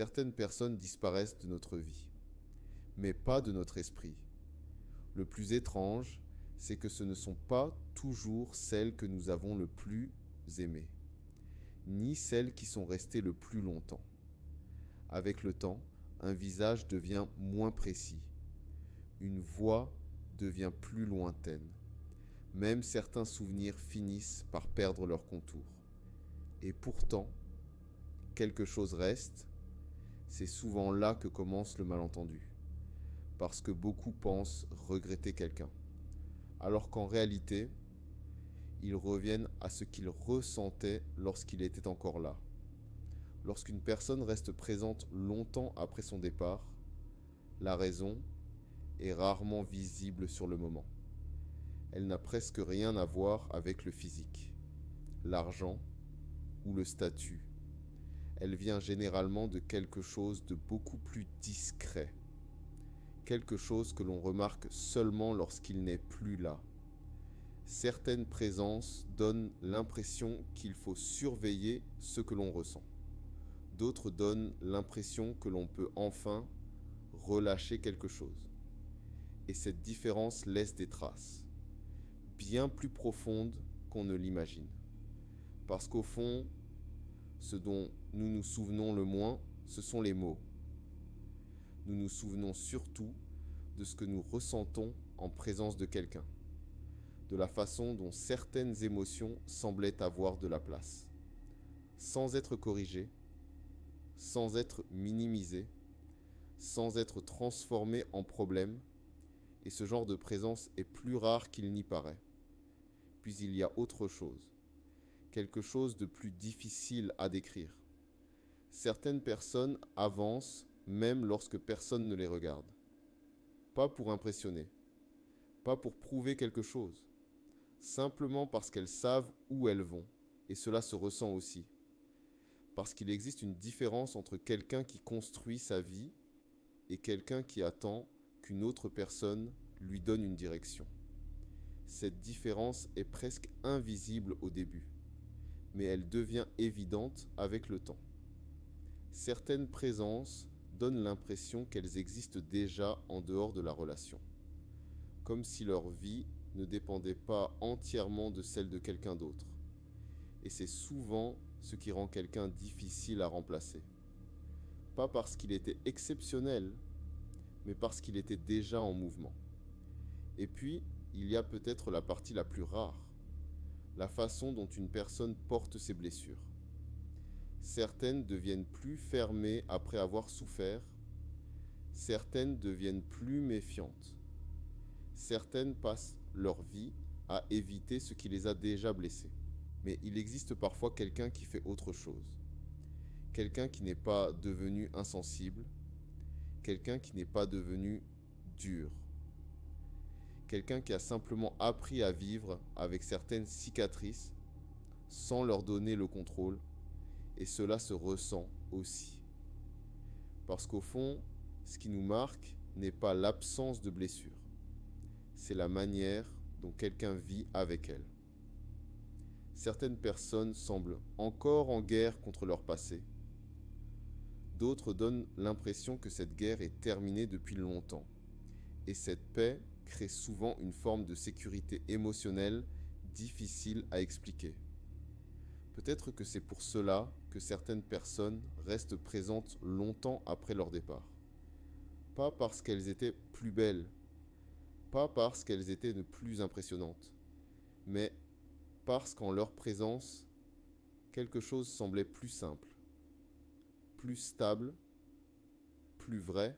Certaines personnes disparaissent de notre vie, mais pas de notre esprit. Le plus étrange, c'est que ce ne sont pas toujours celles que nous avons le plus aimées, ni celles qui sont restées le plus longtemps. Avec le temps, un visage devient moins précis, une voix devient plus lointaine. Même certains souvenirs finissent par perdre leur contour. Et pourtant, quelque chose reste, c'est souvent là que commence le malentendu. Parce que beaucoup pensent regretter quelqu'un, alors qu'en réalité, ils reviennent à ce qu'ils ressentaient lorsqu'il était encore là. Lorsqu'une personne reste présente longtemps après son départ, la raison est rarement visible sur le moment. Elle n'a presque rien à voir avec le physique, l'argent ou le statut. Elle vient généralement de quelque chose de beaucoup plus discret, quelque chose que l'on remarque seulement lorsqu'il n'est plus là. Certaines présences donnent l'impression qu'il faut surveiller ce que l'on ressent. D'autres donnent l'impression que l'on peut enfin relâcher quelque chose. Et cette différence laisse des traces, bien plus profondes qu'on ne l'imagine. Parce qu'au fond, ce dont nous nous souvenons le moins, ce sont les mots. Nous nous souvenons surtout de ce que nous ressentons en présence de quelqu'un, de la façon dont certaines émotions semblaient avoir de la place, sans être corrigées, sans être minimisées, sans être transformées en problème, et ce genre de présence est plus rare qu'il n'y paraît. Puis il y a autre chose, quelque chose de plus difficile à décrire. Certaines personnes avancent même lorsque personne ne les regarde. Pas pour impressionner, pas pour prouver quelque chose, simplement parce qu'elles savent où elles vont, et cela se ressent aussi. Parce qu'il existe une différence entre quelqu'un qui construit sa vie et quelqu'un qui attend qu'une autre personne lui donne une direction. Cette différence est presque invisible au début, mais elle devient évidente avec le temps. Certaines présences donnent l'impression qu'elles existent déjà en dehors de la relation, comme si leur vie ne dépendait pas entièrement de celle de quelqu'un d'autre. Et c'est souvent ce qui rend quelqu'un difficile à remplacer. Pas parce qu'il était exceptionnel, mais parce qu'il était déjà en mouvement. Et puis, il y a peut-être la partie la plus rare, la façon dont une personne porte ses blessures. Certaines deviennent plus fermées après avoir souffert, certaines deviennent plus méfiantes. Certaines passent leur vie à éviter ce qui les a déjà blessées. Mais il existe parfois quelqu'un qui fait autre chose. Quelqu'un qui n'est pas devenu insensible, quelqu'un qui n'est pas devenu dur. Quelqu'un qui a simplement appris à vivre avec certaines cicatrices sans leur donner le contrôle, et cela se ressent aussi. Parce qu'au fond, ce qui nous marque n'est pas l'absence de blessure, c'est la manière dont quelqu'un vit avec elle. Certaines personnes semblent encore en guerre contre leur passé. D'autres donnent l'impression que cette guerre est terminée depuis longtemps. Et cette paix crée souvent une forme de sécurité émotionnelle difficile à expliquer. Peut-être que c'est pour cela que certaines personnes restent présentes longtemps après leur départ. Pas parce qu'elles étaient plus belles, pas parce qu'elles étaient de plus impressionnantes, mais parce qu'en leur présence, quelque chose semblait plus simple, plus stable, plus vrai,